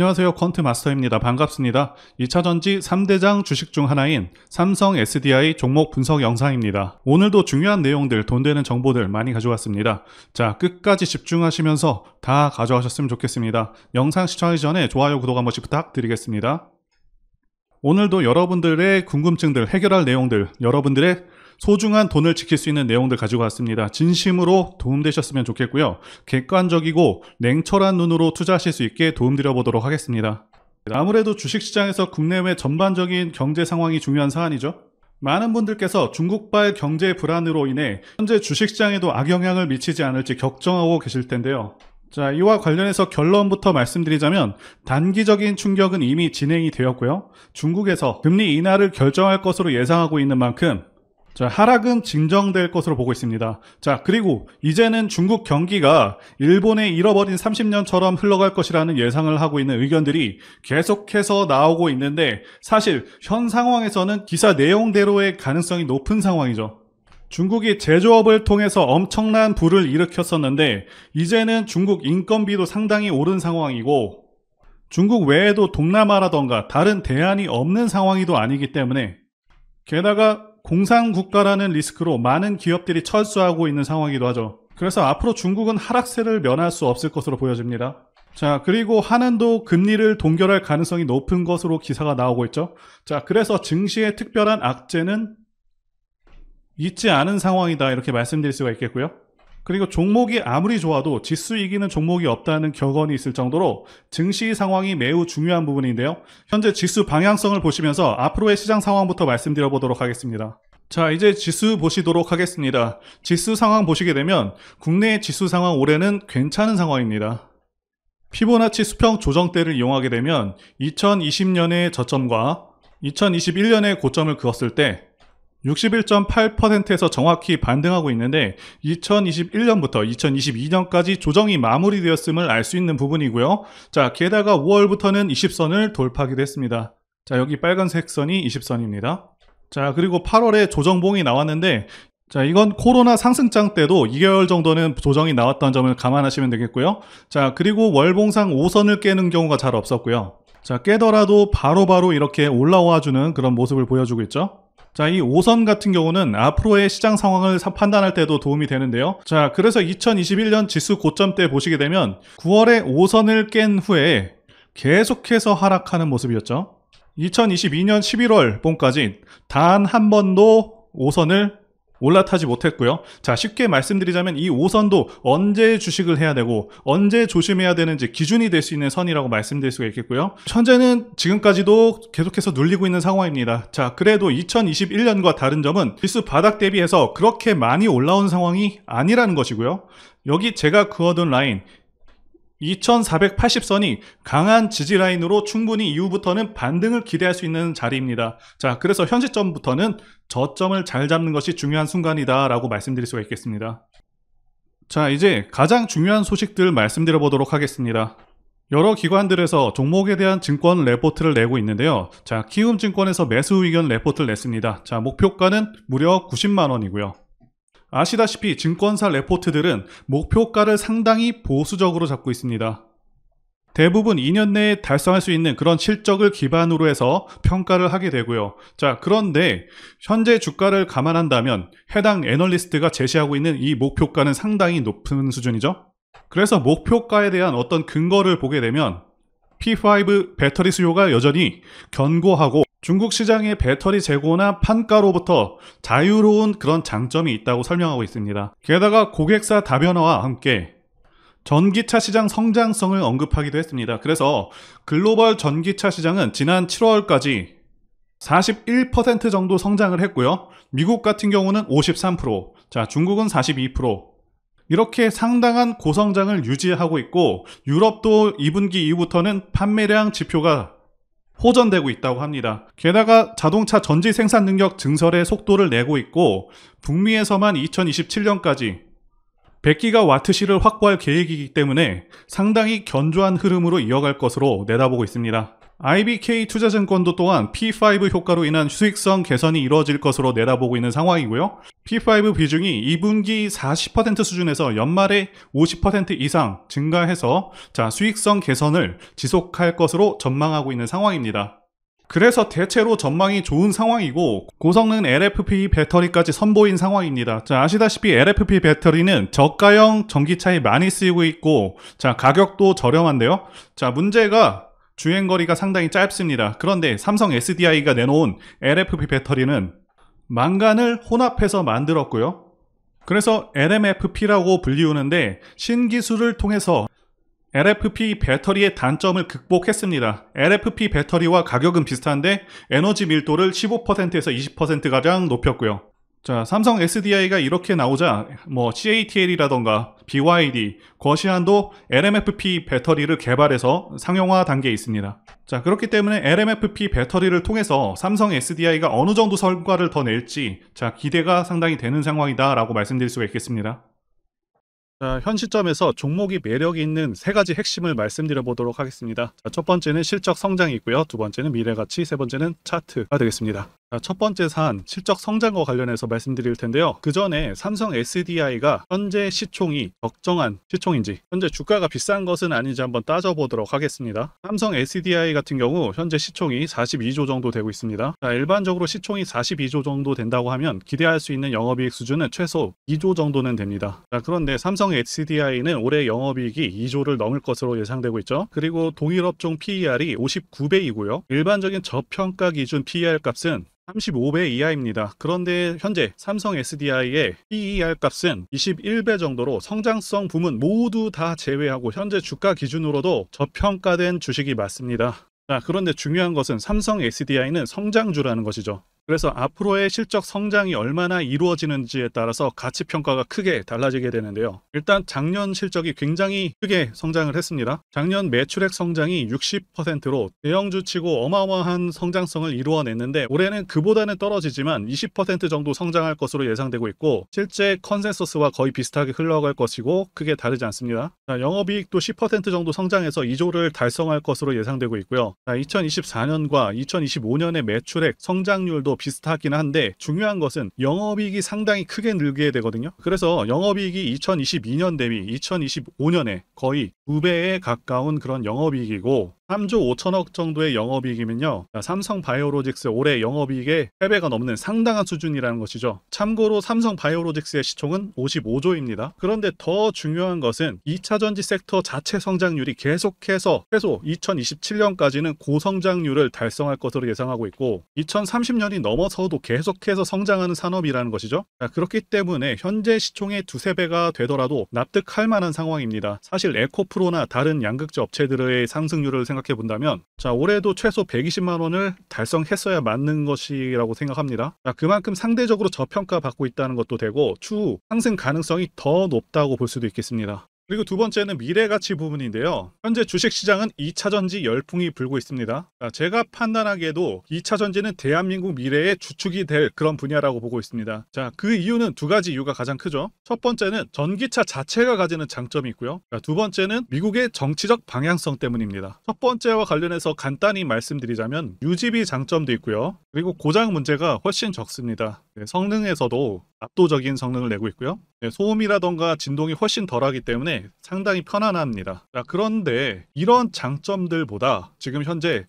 안녕하세요. 퀀트마스터입니다. 반갑습니다. 2차전지 3대장 주식 중 하나인 삼성 SDI 종목 분석 영상입니다. 오늘도 중요한 내용들, 돈 되는 정보들 많이 가져왔습니다. 자, 끝까지 집중하시면서 다 가져가셨으면 좋겠습니다. 영상 시청하기 전에 좋아요, 구독 한 번씩 부탁드리겠습니다. 오늘도 여러분들의 궁금증들, 해결할 내용들, 여러분들의 소중한 돈을 지킬 수 있는 내용들 가지고 왔습니다. 진심으로 도움되셨으면 좋겠고요. 객관적이고 냉철한 눈으로 투자하실 수 있게 도움드려 보도록 하겠습니다. 아무래도 주식시장에서 국내외 전반적인 경제 상황이 중요한 사안이죠. 많은 분들께서 중국발 경제 불안으로 인해 현재 주식시장에도 악영향을 미치지 않을지 걱정하고 계실 텐데요. 자, 이와 관련해서 결론부터 말씀드리자면 단기적인 충격은 이미 진행이 되었고요. 중국에서 금리 인하를 결정할 것으로 예상하고 있는 만큼 자, 하락은 진정될 것으로 보고 있습니다. 자, 그리고 이제는 중국 경기가 일본의 잃어버린 30년처럼 흘러갈 것이라는 예상을 하고 있는 의견들이 계속해서 나오고 있는데 사실 현 상황에서는 기사 내용대로의 가능성이 높은 상황이죠. 중국이 제조업을 통해서 엄청난 부를 일으켰었는데 이제는 중국 인건비도 상당히 오른 상황이고 중국 외에도 동남아라던가 다른 대안이 없는 상황이도 아니기 때문에 게다가 공산국가라는 리스크로 많은 기업들이 철수하고 있는 상황이기도 하죠. 그래서 앞으로 중국은 하락세를 면할 수 없을 것으로 보여집니다. 자, 그리고 한은도 금리를 동결할 가능성이 높은 것으로 기사가 나오고 있죠. 자, 그래서 증시의 특별한 악재는 있지 않은 상황이다, 이렇게 말씀드릴 수가 있겠고요. 그리고 종목이 아무리 좋아도 지수 이기는 종목이 없다는 격언이 있을 정도로 증시 상황이 매우 중요한 부분인데요. 현재 지수 방향성을 보시면서 앞으로의 시장 상황부터 말씀드려 보도록 하겠습니다. 자, 이제 지수 보시도록 하겠습니다. 지수 상황 보시게 되면 국내 지수 상황 올해는 괜찮은 상황입니다. 피보나치 수평 조정대를 이용하게 되면 2020년의 저점과 2021년의 고점을 그었을 때 61.8%에서 정확히 반등하고 있는데 2021년부터 2022년까지 조정이 마무리되었음을 알 수 있는 부분이고요. 자, 게다가 5월부터는 20선을 돌파하기도 했습니다. 자, 여기 빨간색 선이 20선입니다. 자, 그리고 8월에 조정봉이 나왔는데 자, 이건 코로나 상승장 때도 2개월 정도는 조정이 나왔던 점을 감안하시면 되겠고요. 자, 그리고 월봉상 5선을 깨는 경우가 잘 없었고요. 자, 깨더라도 바로바로 이렇게 올라와주는 그런 모습을 보여주고 있죠. 자, 이 5선 같은 경우는 앞으로의 시장 상황을 판단할 때도 도움이 되는데요. 자, 그래서 2021년 지수 고점 때 보시게 되면 9월에 5선을 깬 후에 계속해서 하락하는 모습이었죠. 2022년 11월 봄까지 단 한 번도 5선을 올라타지 못했고요. 자, 쉽게 말씀드리자면 이 5선도 언제 주식을 해야 되고 언제 조심해야 되는지 기준이 될 수 있는 선이라고 말씀드릴 수가 있겠고요. 현재는 지금까지도 계속해서 눌리고 있는 상황입니다. 자, 그래도 2021년과 다른 점은 지수 바닥 대비해서 그렇게 많이 올라온 상황이 아니라는 것이고요. 여기 제가 그어둔 라인 2480선이 강한 지지 라인으로 충분히 이후부터는 반등을 기대할 수 있는 자리입니다. 자, 그래서 현시점부터는 저점을 잘 잡는 것이 중요한 순간이다 라고 말씀드릴 수가 있겠습니다. 자, 이제 가장 중요한 소식들 말씀드려 보도록 하겠습니다. 여러 기관들에서 종목에 대한 증권 레포트를 내고 있는데요. 자, 키움증권에서 매수 의견 레포트를 냈습니다. 자, 목표가는 무려 90만원이고요. 아시다시피 증권사 레포트들은 목표가를 상당히 보수적으로 잡고 있습니다. 대부분 2년 내에 달성할 수 있는 그런 실적을 기반으로 해서 평가를 하게 되고요. 자, 그런데 현재 주가를 감안한다면 해당 애널리스트가 제시하고 있는 이 목표가는 상당히 높은 수준이죠. 그래서 목표가에 대한 어떤 근거를 보게 되면 P5 배터리 수요가 여전히 견고하고 중국 시장의 배터리 재고나 판가로부터 자유로운 그런 장점이 있다고 설명하고 있습니다. 게다가 고객사 다변화와 함께 전기차 시장 성장성을 언급하기도 했습니다. 그래서 글로벌 전기차 시장은 지난 7월까지 41% 정도 성장을 했고요. 미국 같은 경우는 53%, 자, 중국은 42%, 이렇게 상당한 고성장을 유지하고 있고 유럽도 2분기 이후부터는 판매량 지표가 호전되고 있다고 합니다. 게다가 자동차 전지 생산 능력 증설의 속도를 내고 있고 북미에서만 2027년까지 100기가와트시를 확보할 계획이기 때문에 상당히 견조한 흐름으로 이어갈 것으로 내다보고 있습니다. IBK 투자증권도 또한 P5 효과로 인한 수익성 개선이 이루어질 것으로 내다보고 있는 상황이고요. P5 비중이 2분기 40% 수준에서 연말에 50% 이상 증가해서 수익성 개선을 지속할 것으로 전망하고 있는 상황입니다. 그래서 대체로 전망이 좋은 상황이고 고성능 LFP 배터리까지 선보인 상황입니다. 아시다시피 LFP 배터리는 저가형 전기차에 많이 쓰이고 있고 가격도 저렴한데요. 문제가 주행거리가 상당히 짧습니다. 그런데 삼성 SDI가 내놓은 LFP 배터리는 망간을 혼합해서 만들었고요. 그래서 LMFP라고 불리우는데 신기술을 통해서 LFP 배터리의 단점을 극복했습니다. LFP 배터리와 가격은 비슷한데 에너지 밀도를 15%에서 20%가량 높였고요. 삼성 SDI가 이렇게 나오자 CATL이라던가 BYD, 거시안도 LMFP 배터리를 개발해서 상용화 단계에 있습니다. 그렇기 때문에 LMFP 배터리를 통해서 삼성 SDI가 어느 정도 성과를 더 낼지 기대가 상당히 되는 상황이다 라고 말씀드릴 수가 있겠습니다. 현 시점에서 종목이 매력이 있는 세 가지 핵심을 말씀드려 보도록 하겠습니다. 첫 번째는 실적 성장이 있고요. 두 번째는 미래가치, 세 번째는 차트가 되겠습니다. 첫 번째 사안, 실적 성장과 관련해서 말씀드릴 텐데요. 그 전에 삼성 SDI가 현재 시총이 적정한 시총인지, 현재 주가가 비싼 것은 아닌지 한번 따져보도록 하겠습니다. 삼성 SDI 같은 경우 현재 시총이 42조 정도 되고 있습니다. 일반적으로 시총이 42조 정도 된다고 하면 기대할 수 있는 영업이익 수준은 최소 2조 정도는 됩니다. 그런데 삼성 SDI는 올해 영업이익이 2조를 넘을 것으로 예상되고 있죠. 그리고 동일업종 PER이 59배이고요. 일반적인 저평가 기준 PER 값은 35배 이하입니다. 그런데 현재 삼성 SDI의 PER 값은 21배 정도로 성장성 부문 모두 다 제외하고 현재 주가 기준으로도 저평가된 주식이 맞습니다. 그런데 중요한 것은 삼성 SDI는 성장주라는 것이죠. 그래서 앞으로의 실적 성장이 얼마나 이루어지는지에 따라서 가치 평가가 크게 달라지게 되는데요. 일단 작년 실적이 굉장히 크게 성장을 했습니다. 작년 매출액 성장이 60%로 대형주치고 어마어마한 성장성을 이루어냈는데 올해는 그보다는 떨어지지만 20% 정도 성장할 것으로 예상되고 있고 실제 컨센서스와 거의 비슷하게 흘러갈 것이고 크게 다르지 않습니다. 영업이익도 10% 정도 성장해서 2조를 달성할 것으로 예상되고 있고요. 2024년과 2025년의 매출액 성장률도 비슷하긴 한데 중요한 것은 영업이익이 상당히 크게 늘게 되거든요. 그래서 영업이익이 2022년 대비 2025년에 거의 2배에 가까운 그런 영업이익이고 3조 5천억 정도의 영업이익이면요. 삼성 바이오로직스 올해 영업이익의 3배가 넘는 상당한 수준이라는 것이죠. 참고로 삼성 바이오로직스의 시총은 55조입니다. 그런데 더 중요한 것은 2차전지 섹터 자체 성장률이 계속해서 최소 2027년까지는 고성장률을 달성할 것으로 예상하고 있고 2030년이 넘어서도 계속해서 성장하는 산업이라는 것이죠. 그렇기 때문에 현재 시총의 2~3배가 되더라도 납득할 만한 상황입니다. 사실 에코프로나 다른 양극재 업체들의 상승률을 생각해 본다면 올해도 최소 120만 원을 달성했어야 맞는 것이라고 생각합니다. 그만큼 상대적으로 저평가 받고 있다는 것도 되고 추후 상승 가능성이 더 높다고 볼 수도 있겠습니다. 그리고 두 번째는 미래가치 부분인데요. 현재 주식시장은 2차전지 열풍이 불고 있습니다. 제가 판단하기에도 2차전지는 대한민국 미래의 주축이 될 그런 분야라고 보고 있습니다. 그 이유는 두 가지 이유가 가장 크죠. 첫 번째는 전기차 자체가 가지는 장점이 있고요. 두 번째는 미국의 정치적 방향성 때문입니다. 첫 번째와 관련해서 간단히 말씀드리자면 유지비 장점도 있고요. 그리고 고장 문제가 훨씬 적습니다. 성능에서도 압도적인 성능을 내고 있고요. 소음이라던가 진동이 훨씬 덜하기 때문에 상당히 편안합니다. 그런데 이런 장점들보다 지금 현재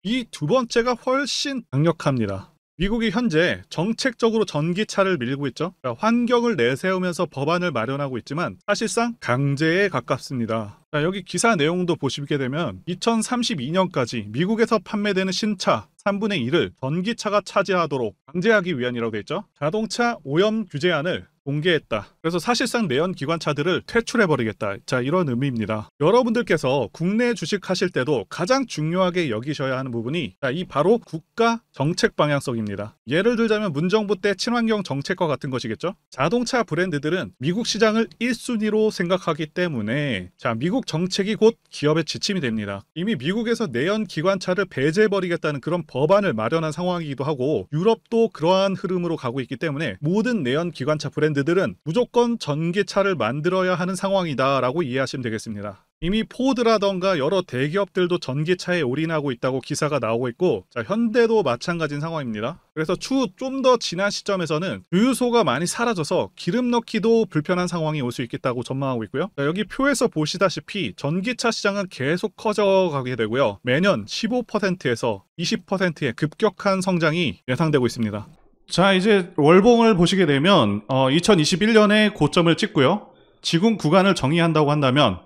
이 두 번째가 훨씬 강력합니다. 미국이 현재 정책적으로 전기차를 밀고 있죠. 환경을 내세우면서 법안을 마련하고 있지만 사실상 강제에 가깝습니다. 여기 기사 내용도 보시게 되면 2032년까지 미국에서 판매되는 신차 3분의 1을 전기차가 차지하도록 강제하기 위함이라고 되어 있죠. 자동차 오염 규제안을 공개했다. 그래서 사실상 내연 기관차들을 퇴출해버리겠다. 이런 의미입니다. 여러분들께서 국내 주식하실 때도 가장 중요하게 여기셔야 하는 부분이 이 바로 국가 정책 방향성입니다. 예를 들자면 문정부 때 친환경 정책과 같은 것이겠죠. 자동차 브랜드들은 미국 시장을 1순위로 생각하기 때문에 미국 정책이 곧 기업의 지침이 됩니다. 이미 미국에서 내연 기관차를 배제해버리겠다는 그런 법안을 마련한 상황이기도 하고 유럽도 그러한 흐름으로 가고 있기 때문에 모든 내연 기관차 브랜드들은 무조건 전기차를 만들어야 하는 상황이다 라고 이해하시면 되겠습니다. 이미 포드라던가 여러 대기업들도 전기차에 올인하고 있다고 기사가 나오고 있고, 자, 현대도 마찬가지인 상황입니다. 그래서 추후 좀 더 지난 시점에서는 주유소가 많이 사라져서 기름 넣기도 불편한 상황이 올 수 있겠다고 전망하고 있고요. 자, 여기 표에서 보시다시피 전기차 시장은 계속 커져가게 되고요. 매년 15%에서 20%의 급격한 성장이 예상되고 있습니다. 자, 이제 월봉을 보시게 되면 2021년에 고점을 찍고요. 지금 구간을 정의한다고 한다면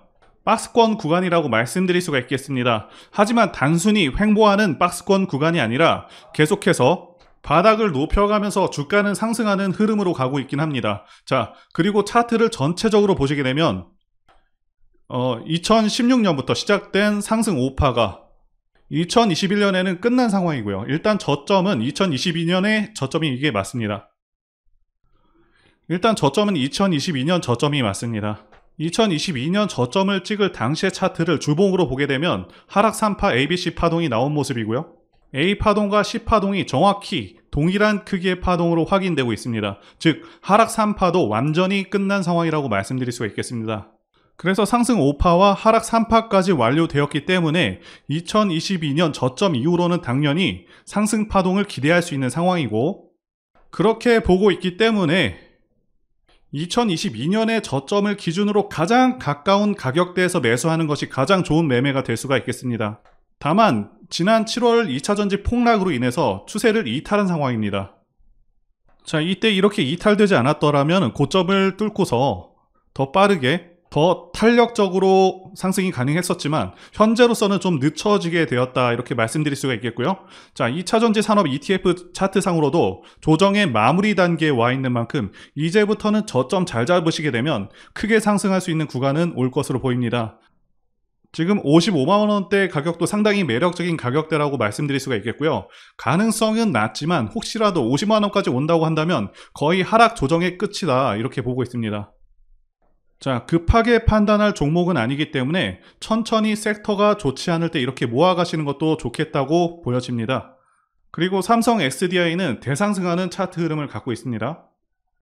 박스권 구간이라고 말씀드릴 수가 있겠습니다. 하지만 단순히 횡보하는 박스권 구간이 아니라 계속해서 바닥을 높여가면서 주가는 상승하는 흐름으로 가고 있긴 합니다. 자, 그리고 차트를 전체적으로 보시게 되면 2016년부터 시작된 상승 오파가 2021년에는 끝난 상황이고요. 일단 저점은 2022년의 저점이 이게 맞습니다. 일단 저점은 2022년 저점이 맞습니다. 2022년 저점을 찍을 당시의 차트를 주봉으로 보게 되면 하락 3파 ABC 파동이 나온 모습이고요. A 파동과 C 파동이 정확히 동일한 크기의 파동으로 확인되고 있습니다. 즉 하락 3파도 완전히 끝난 상황이라고 말씀드릴 수가 있겠습니다. 그래서 상승 5파와 하락 3파까지 완료되었기 때문에 2022년 저점 이후로는 당연히 상승 파동을 기대할 수 있는 상황이고, 그렇게 보고 있기 때문에 2022년의 저점을 기준으로 가장 가까운 가격대에서 매수하는 것이 가장 좋은 매매가 될 수가 있겠습니다. 다만 지난 7월 2차전지 폭락으로 인해서 추세를 이탈한 상황입니다. 자, 이때 이렇게 이탈되지 않았더라면 고점을 뚫고서 더 빠르게 더 탄력적으로 상승이 가능했었지만 현재로서는 좀 늦춰지게 되었다, 이렇게 말씀드릴 수가 있겠고요. 자, 2차전지 산업 ETF 차트상으로도 조정의 마무리 단계에 와 있는 만큼 이제부터는 저점 잘 잡으시게 되면 크게 상승할 수 있는 구간은 올 것으로 보입니다. 지금 55만원대 가격도 상당히 매력적인 가격대라고 말씀드릴 수가 있겠고요. 가능성은 낮지만 혹시라도 50만원까지 온다고 한다면 거의 하락 조정의 끝이다, 이렇게 보고 있습니다. 자, 급하게 판단할 종목은 아니기 때문에 천천히 섹터가 좋지 않을 때 이렇게 모아가시는 것도 좋겠다고 보여집니다. 그리고 삼성 SDI는 대상승하는 차트 흐름을 갖고 있습니다.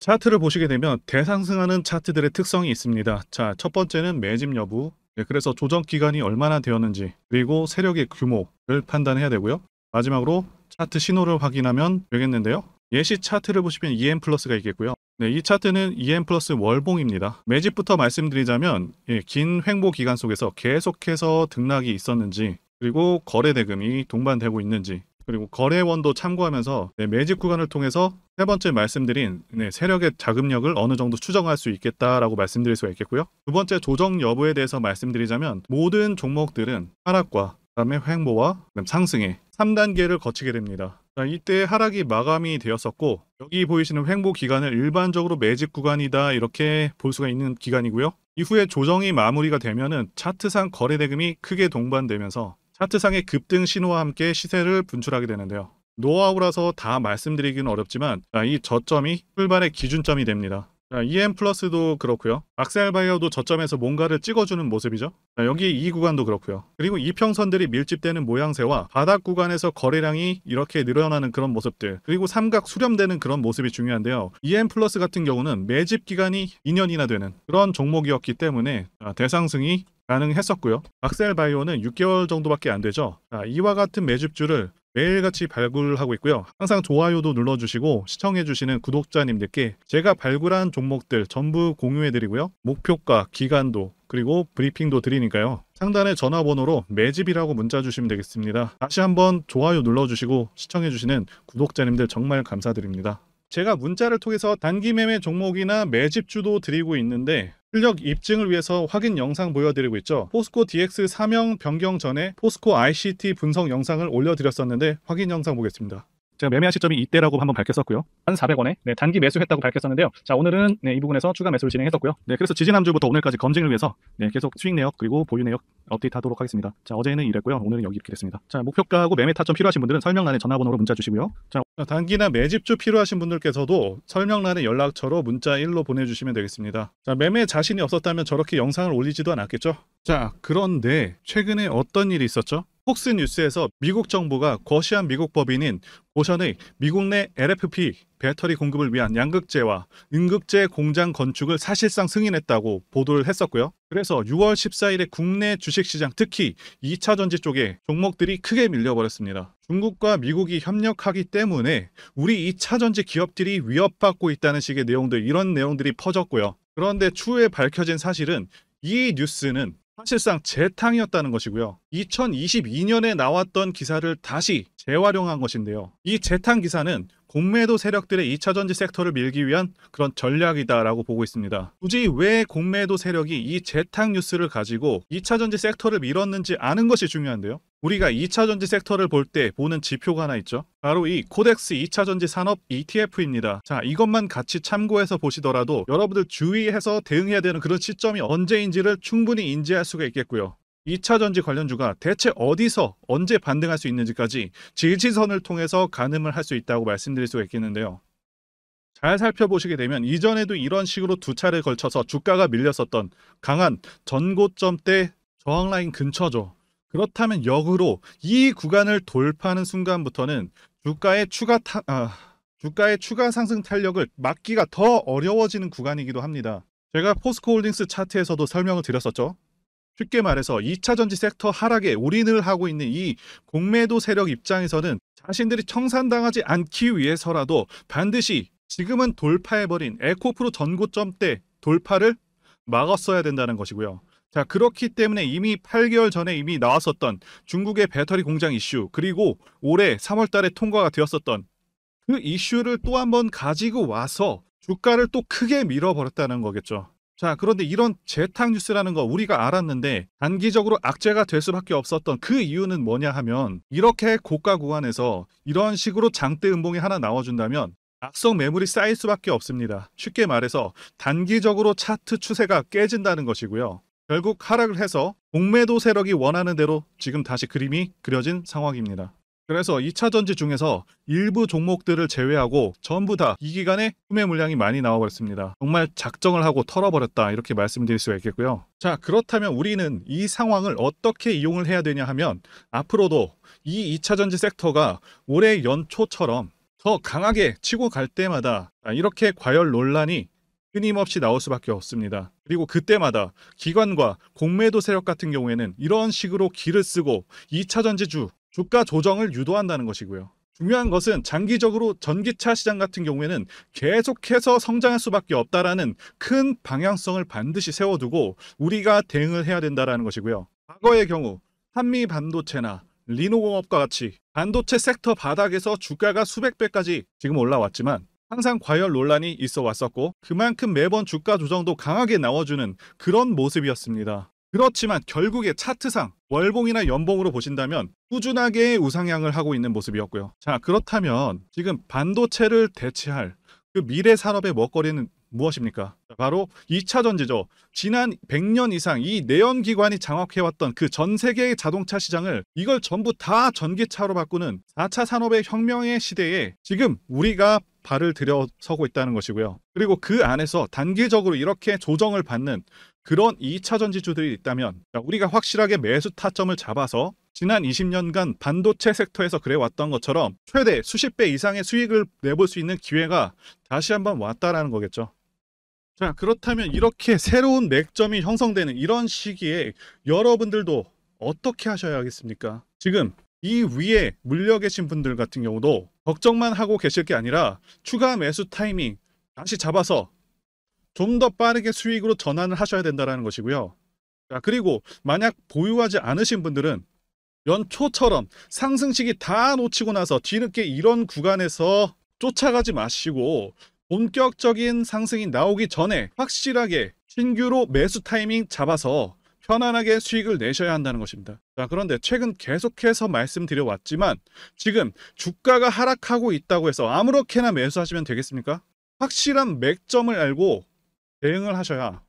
차트를 보시게 되면 대상승하는 차트들의 특성이 있습니다. 자, 첫 번째는 매집 여부, 그래서 조정 기간이 얼마나 되었는지, 그리고 세력의 규모를 판단해야 되고요. 마지막으로 차트 신호를 확인하면 되겠는데요. 예시 차트를 보시면 EM 플러스가 있겠고요. 네, 이 차트는 EM 플러스 월봉입니다. 매집부터 말씀드리자면 긴 횡보 기간 속에서 계속해서 등락이 있었는지, 그리고 거래 대금이 동반되고 있는지, 그리고 거래원도 참고하면서 매집 구간을 통해서 세 번째 말씀드린 세력의 자금력을 어느 정도 추정할 수 있겠다라고 말씀드릴 수가 있겠고요. 두 번째 조정 여부에 대해서 말씀드리자면 모든 종목들은 하락과 그다음에 횡보와 상승의 3단계를 거치게 됩니다. 자, 이때 하락이 마감이 되었었고, 여기 보이시는 횡보 기간을 일반적으로 매집 구간이다, 이렇게 볼 수가 있는 기간이고요. 이후에 조정이 마무리가 되면은 차트상 거래 대금이 크게 동반되면서 차트상의 급등 신호와 함께 시세를 분출하게 되는데요. 노하우라서 다 말씀드리기는 어렵지만 이 저점이 출발의 기준점이 됩니다. 자, EM 플러스도 그렇고요. 악셀바이어도 저점에서 뭔가를 찍어주는 모습이죠. 자, 여기 이 구간도 그렇고요. 그리고 이평선들이 밀집되는 모양새와 바닥 구간에서 거래량이 이렇게 늘어나는 그런 모습들, 그리고 삼각 수렴되는 그런 모습이 중요한데요. EM 플러스 같은 경우는 매집 기간이 2년이나 되는 그런 종목이었기 때문에 대상승이 가능했었고요. 악셀바이오는 6개월 정도밖에 안 되죠. 자, 이와 같은 매집주를 매일같이 발굴하고 있고요. 항상 좋아요도 눌러주시고 시청해주시는 구독자님들께 제가 발굴한 종목들 전부 공유해드리고요. 목표가, 기간도, 그리고 브리핑도 드리니까요. 상단의 전화번호로 매집이라고 문자 주시면 되겠습니다. 다시 한번 좋아요 눌러주시고 시청해주시는 구독자님들 정말 감사드립니다. 제가 문자를 통해서 단기 매매 종목이나 매집주도 드리고 있는데 실력 입증을 위해서 확인 영상 보여드리고 있죠. 포스코 DX 사명 변경 전에 포스코 ICT 분석 영상을 올려드렸었는데 확인 영상 보겠습니다. 제가 매매한 시점이 이때라고 한번 밝혔었고요. 1,400원에 단기 매수했다고 밝혔었는데요. 자, 오늘은 이 부분에서 추가 매수를 진행했었고요. 그래서 지지난주부터 오늘까지 검증을 위해서 계속 수익 내역 그리고 보유 내역 업데이트하도록 하겠습니다. 자, 어제는 이랬고요. 오늘은 여기 이렇게 됐습니다. 자, 목표가하고 매매 타점 필요하신 분들은 설명란에 전화번호로 문자 주시고요. 자, 단기나 매집주 필요하신 분들께서도 설명란에 연락처로 문자 1로 보내주시면 되겠습니다. 자, 매매 자신이 없었다면 저렇게 영상을 올리지도 않았겠죠. 자, 그런데 최근에 어떤 일이 있었죠? 폭스뉴스에서 미국 정부가 거시한 미국 법인인 고션의 미국 내 LFP 배터리 공급을 위한 양극재와 음극재 공장 건축을 사실상 승인했다고 보도를 했었고요. 그래서 6월 14일에 국내 주식시장, 특히 2차전지 쪽에 종목들이 크게 밀려버렸습니다. 중국과 미국이 협력하기 때문에 우리 2차전지 기업들이 위협받고 있다는 식의 내용들, 이런 내용들이 퍼졌고요. 그런데 추후에 밝혀진 사실은 이 뉴스는 사실상 재탕이었다는 것이고요. 2022년에 나왔던 기사를 다시 재활용한 것인데요. 이 재탕 기사는 공매도 세력들의 2차전지 섹터를 밀기 위한 그런 전략이다라고 보고 있습니다. 굳이 왜 공매도 세력이 이 재탕 뉴스를 가지고 2차전지 섹터를 밀었는지 아는 것이 중요한데요. 우리가 2차전지 섹터를 볼 때 보는 지표가 하나 있죠. 바로 이 코덱스 2차전지 산업 ETF입니다. 자, 이것만 같이 참고해서 보시더라도 여러분들 주의해서 대응해야 되는 그런 시점이 언제인지를 충분히 인지할 수가 있겠고요. 2차전지 관련주가 대체 어디서 언제 반등할 수 있는지까지 지지선을 통해서 가늠을 할 수 있다고 말씀드릴 수가 있겠는데요. 잘 살펴보시게 되면 이전에도 이런 식으로 두 차례 걸쳐서 주가가 밀렸었던 강한 전고점대 저항 라인 근처죠. 그렇다면 역으로 이 구간을 돌파하는 순간부터는 주가의 추가 상승 탄력을 막기가 더 어려워지는 구간이기도 합니다. 제가 포스코홀딩스 차트에서도 설명을 드렸었죠. 쉽게 말해서 2차전지 섹터 하락에 올인을 하고 있는 이 공매도 세력 입장에서는 자신들이 청산당하지 않기 위해서라도 반드시 지금은 돌파해버린 에코프로 전고점대 돌파를 막았어야 된다는 것이고요. 자, 그렇기 때문에 이미 8개월 전에 이미 나왔었던 중국의 배터리 공장 이슈, 그리고 올해 3월 달에 통과가 되었었던 그 이슈를 또 한번 가지고 와서 주가를 또 크게 밀어버렸다는 거겠죠. 자, 그런데 이런 재탕 뉴스라는 거 우리가 알았는데 단기적으로 악재가 될 수밖에 없었던 그 이유는 뭐냐 하면, 이렇게 고가 구간에서 이런 식으로 장대 음봉이 하나 나와준다면 악성 매물이 쌓일 수밖에 없습니다. 쉽게 말해서 단기적으로 차트 추세가 깨진다는 것이고요. 결국 하락을 해서 공매도 세력이 원하는 대로 지금 다시 그림이 그려진 상황입니다. 그래서 2차전지 중에서 일부 종목들을 제외하고 전부 다 이 기간에 구매 물량이 많이 나와버렸습니다. 정말 작정을 하고 털어버렸다, 이렇게 말씀드릴 수가 있겠고요. 자, 그렇다면 우리는 이 상황을 어떻게 이용을 해야 되냐 하면, 앞으로도 이 2차전지 섹터가 올해 연초처럼 더 강하게 치고 갈 때마다 이렇게 과열 논란이 끊임없이 나올 수밖에 없습니다. 그리고 그때마다 기관과 공매도 세력 같은 경우에는 이런 식으로 기를 쓰고 2차전지주 주가 조정을 유도한다는 것이고요. 중요한 것은 장기적으로 전기차 시장 같은 경우에는 계속해서 성장할 수밖에 없다라는 큰 방향성을 반드시 세워두고 우리가 대응을 해야 된다는 것이고요. 과거의 경우 한미 반도체나 리노공업과 같이 반도체 섹터 바닥에서 주가가 수백 배까지 지금 올라왔지만 항상 과열 논란이 있어 왔었고, 그만큼 매번 주가 조정도 강하게 나와주는 그런 모습이었습니다. 그렇지만 결국에 차트상 월봉이나 연봉으로 보신다면 꾸준하게 우상향을 하고 있는 모습이었고요. 자, 그렇다면 지금 반도체를 대체할 그 미래 산업의 먹거리는 무엇입니까? 바로 2차전지죠. 지난 100년 이상 이 내연기관이 장악해왔던 그 전 세계의 자동차 시장을 이걸 전부 다 전기차로 바꾸는 4차 산업의 혁명의 시대에 지금 우리가 발을 들여서고 있다는 것이고요. 그리고 그 안에서 단기적으로 이렇게 조정을 받는 그런 2차전지주들이 있다면 우리가 확실하게 매수 타점을 잡아서 지난 20년간 반도체 섹터에서 그래왔던 것처럼 최대 수십 배 이상의 수익을 내볼 수 있는 기회가 다시 한번 왔다라는 거겠죠. 자, 그렇다면 이렇게 새로운 맥점이 형성되는 이런 시기에 여러분들도 어떻게 하셔야 하겠습니까? 지금 이 위에 물려 계신 분들 같은 경우도 걱정만 하고 계실 게 아니라 추가 매수 타이밍 다시 잡아서 좀 더 빠르게 수익으로 전환을 하셔야 된다는 것이고요. 자, 그리고 만약 보유하지 않으신 분들은 연초처럼 상승시기 다 놓치고 나서 뒤늦게 이런 구간에서 쫓아가지 마시고 본격적인 상승이 나오기 전에 확실하게 신규로 매수 타이밍 잡아서 편안하게 수익을 내셔야 한다는 것입니다. 자, 그런데 최근 계속해서 말씀드려왔지만 지금 주가가 하락하고 있다고 해서 아무렇게나 매수하시면 되겠습니까? 확실한 맥점을 알고 대응을 하셔야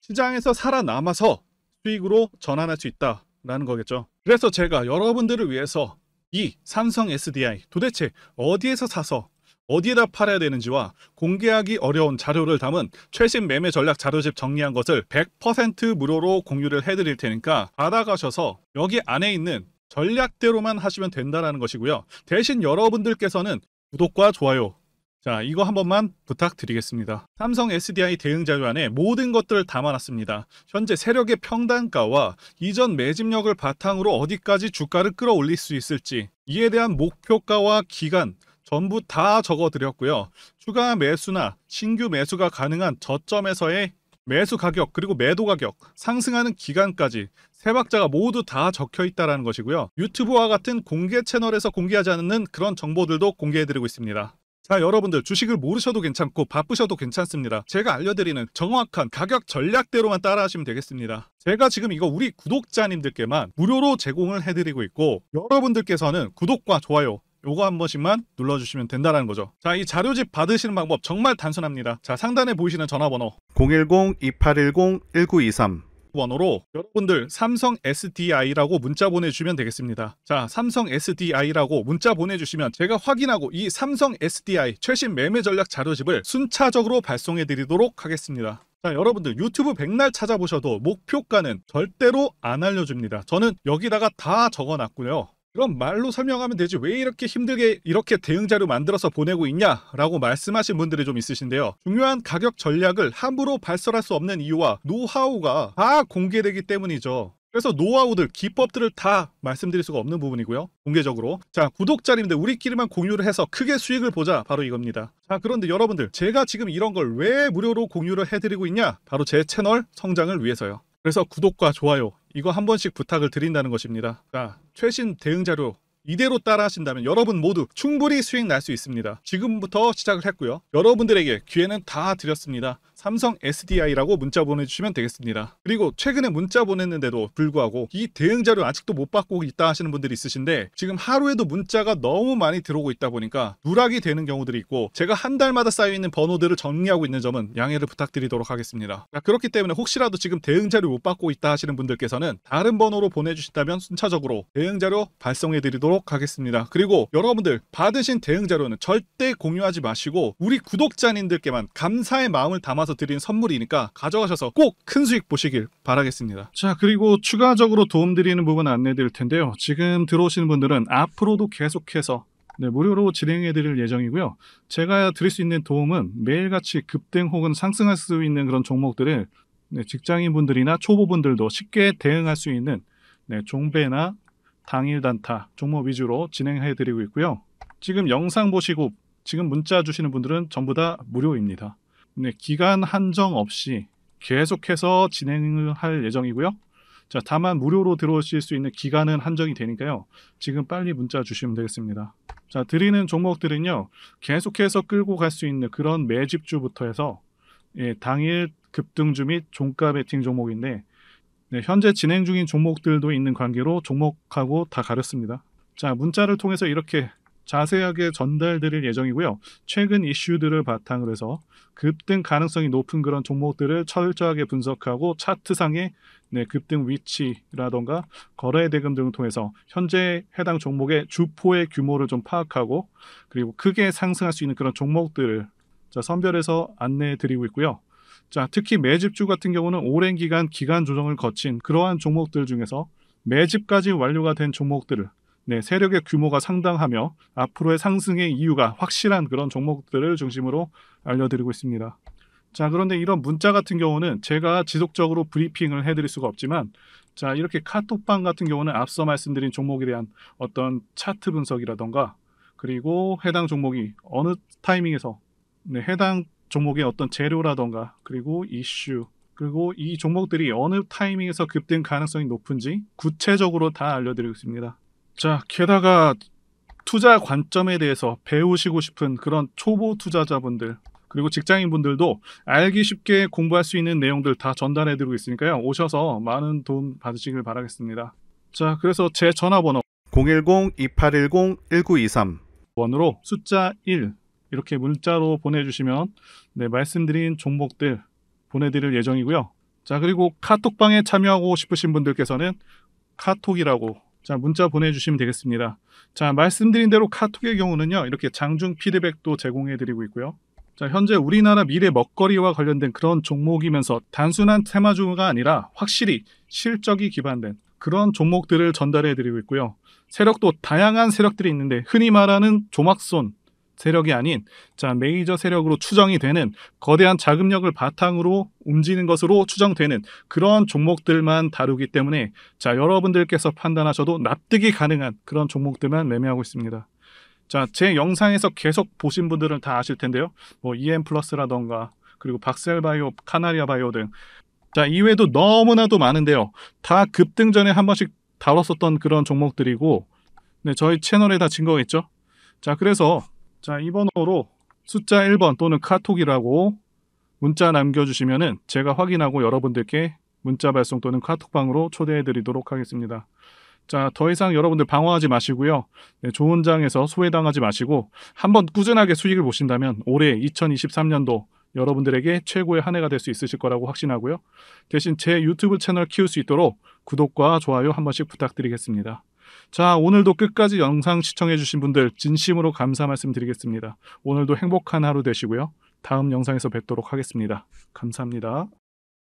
시장에서 살아남아서 수익으로 전환할 수 있다라는 거겠죠. 그래서 제가 여러분들을 위해서 이 삼성 SDI 도대체 어디에서 사서 어디에다 팔아야 되는지와 공개하기 어려운 자료를 담은 최신 매매 전략 자료집 정리한 것을 100% 무료로 공유를 해드릴 테니까 받아가셔서 여기 안에 있는 전략대로만 하시면 된다는 것이고요. 대신 여러분들께서는 구독과 좋아요, 자, 이거 한 번만 부탁드리겠습니다. 삼성 SDI 대응 자료 안에 모든 것들을 담아놨습니다. 현재 세력의 평단가와 이전 매집력을 바탕으로 어디까지 주가를 끌어올릴 수 있을지, 이에 대한 목표가와 기간 전부 다 적어드렸고요. 추가 매수나 신규 매수가 가능한 저점에서의 매수 가격, 그리고 매도 가격, 상승하는 기간까지 세 박자가 모두 다 적혀 있다는 것이고요. 유튜브와 같은 공개 채널에서 공개하지 않는 그런 정보들도 공개해드리고 있습니다. 자, 여러분들 주식을 모르셔도 괜찮고 바쁘셔도 괜찮습니다. 제가 알려드리는 정확한 가격 전략대로만 따라하시면 되겠습니다. 제가 지금 이거 우리 구독자님들께만 무료로 제공을 해드리고 있고, 여러분들께서는 구독과 좋아요 요거 한 번씩만 눌러주시면 된다는 거죠. 자, 이 자료집 받으시는 방법 정말 단순합니다. 자, 상단에 보이시는 전화번호 010-2810-1923 번호로 여러분들 삼성 SDI라고 문자 보내주시면 되겠습니다. 자, 삼성 SDI라고 문자 보내주시면 제가 확인하고 이 삼성 SDI 최신 매매 전략 자료집을 순차적으로 발송해 드리도록 하겠습니다. 자, 여러분들 유튜브 백날 찾아보셔도 목표가는 절대로 안 알려줍니다. 저는 여기다가 다 적어놨고요. 그럼 말로 설명하면 되지 왜 이렇게 힘들게 이렇게 대응 자료 만들어서 보내고 있냐 라고 말씀하신 분들이 좀 있으신데요. 중요한 가격 전략을 함부로 발설할 수 없는 이유와 노하우가 다 공개되기 때문이죠. 그래서 노하우들, 기법들을 다 말씀드릴 수가 없는 부분이고요. 공개적으로. 자, 구독자님들 우리끼리만 공유를 해서 크게 수익을 보자, 바로 이겁니다. 자, 그런데 여러분들 제가 지금 이런 걸 왜 무료로 공유를 해드리고 있냐? 바로 제 채널 성장을 위해서요. 그래서 구독과 좋아요 이거 한 번씩 부탁을 드린다는 것입니다. 자, 최신 대응 자료 이대로 따라 하신다면 여러분 모두 충분히 수익 날 수 있습니다. 지금부터 시작을 했고요. 여러분들에게 기회는 다 드렸습니다. 삼성 SDI라고 문자 보내주시면 되겠습니다. 그리고 최근에 문자 보냈는데도 불구하고 이 대응 자료 아직도 못 받고 있다 하시는 분들이 있으신데, 지금 하루에도 문자가 너무 많이 들어오고 있다 보니까 누락이 되는 경우들이 있고, 제가 한 달마다 쌓여있는 번호들을 정리하고 있는 점은 양해를 부탁드리도록 하겠습니다. 그렇기 때문에 혹시라도 지금 대응 자료 못 받고 있다 하시는 분들께서는 다른 번호로 보내주신다면 순차적으로 대응 자료 발송해 드리도록 하겠습니다. 그리고 여러분들 받으신 대응 자료는 절대 공유하지 마시고 우리 구독자님들께만 감사의 마음을 담아서 드린 선물이니까 가져가셔서 꼭 큰 수익 보시길 바라겠습니다. 자, 그리고 추가적으로 도움드리는 부분 안내 드릴 텐데요. 지금 들어오시는 분들은 앞으로도 계속해서 무료로 진행해 드릴 예정이고요. 제가 드릴 수 있는 도움은 매일같이 급등 혹은 상승할 수 있는 그런 종목들을 직장인분들이나 초보분들도 쉽게 대응할 수 있는 종배나 당일 단타 종목 위주로 진행해 드리고 있고요. 지금 영상 보시고 지금 문자 주시는 분들은 전부 다 무료입니다. 기간 한정 없이 계속해서 진행을 할 예정이고요. 자, 다만 무료로 들어오실 수 있는 기간은 한정이 되니까요. 지금 빨리 문자 주시면 되겠습니다. 자, 드리는 종목들은요. 계속해서 끌고 갈 수 있는 그런 매집주부터 해서 당일 급등주 및 종가 베팅 종목인데, 현재 진행 중인 종목들도 있는 관계로 종목하고 다 가렸습니다. 자, 문자를 통해서 이렇게 자세하게 전달드릴 예정이고요. 최근 이슈들을 바탕으로 해서 급등 가능성이 높은 그런 종목들을 철저하게 분석하고 차트상의 급등 위치라던가 거래 대금 등을 통해서 현재 해당 종목의 주포의 규모를 좀 파악하고, 그리고 크게 상승할 수 있는 그런 종목들을 선별해서 안내해 드리고 있고요. 자, 특히 매집주 같은 경우는 오랜 기간 조정을 거친 그러한 종목들 중에서 매집까지 완료가 된 종목들을 세력의 규모가 상당하며 앞으로의 상승의 이유가 확실한 그런 종목들을 중심으로 알려드리고 있습니다. 자, 그런데 이런 문자 같은 경우는 제가 지속적으로 브리핑을 해드릴 수가 없지만, 자, 이렇게 카톡방 같은 경우는 앞서 말씀드린 종목에 대한 어떤 차트 분석이라던가, 그리고 해당 종목이 어느 타이밍에서 해당 종목의 어떤 재료라던가, 그리고 이슈, 그리고 이 종목들이 어느 타이밍에서 급등 가능성이 높은지 구체적으로 다 알려드리고 있습니다. 자, 게다가 투자 관점에 대해서 배우시고 싶은 그런 초보 투자자분들, 그리고 직장인분들도 알기 쉽게 공부할 수 있는 내용들 다 전달해드리고 있으니까요. 오셔서 많은 도움 받으시길 바라겠습니다. 자, 그래서 제 전화번호 010-2810-1923 번호로 숫자 1 이렇게 문자로 보내주시면 말씀드린 종목들 보내드릴 예정이고요. 자, 그리고 카톡방에 참여하고 싶으신 분들께서는 카톡이라고 문자 보내주시면 되겠습니다. 자, 말씀드린 대로 카톡의 경우는요, 이렇게 장중 피드백도 제공해드리고 있고요. 자, 현재 우리나라 미래 먹거리와 관련된 그런 종목이면서 단순한 테마주가 아니라 확실히 실적이 기반된 그런 종목들을 전달해 드리고 있고요. 세력도 다양한 세력들이 있는데 흔히 말하는 조막손 세력이 아닌 메이저 세력으로 추정이 되는 거대한 자금력을 바탕으로 움직이는 것으로 추정되는 그런 종목들만 다루기 때문에 여러분들께서 판단하셔도 납득이 가능한 그런 종목들만 매매하고 있습니다. 제 영상에서 계속 보신 분들은 다 아실 텐데요. EM 플러스라던가 그리고 박셀바이오, 카나리아 바이오 등 이외에도 너무나도 많은데요. 다 급등 전에 한 번씩 다뤘었던 그런 종목들이고 저희 채널에 다 증거가 있죠. 그래서 이 번호로 숫자 1번 또는 카톡이라고 문자 남겨주시면은 제가 확인하고 여러분들께 문자 발송 또는 카톡방으로 초대해 드리도록 하겠습니다. 더 이상 여러분들 방어하지 마시고요. 좋은 장에서 소외당하지 마시고 한번 꾸준하게 수익을 보신다면 올해 2023년도 여러분들에게 최고의 한 해가 될 수 있으실 거라고 확신하고요. 대신 제 유튜브 채널 키울 수 있도록 구독과 좋아요 한 번씩 부탁드리겠습니다. 오늘도 끝까지 영상 시청해주신 분들 진심으로 감사 말씀드리겠습니다. 오늘도 행복한 하루 되시고요. 다음 영상에서 뵙도록 하겠습니다. 감사합니다.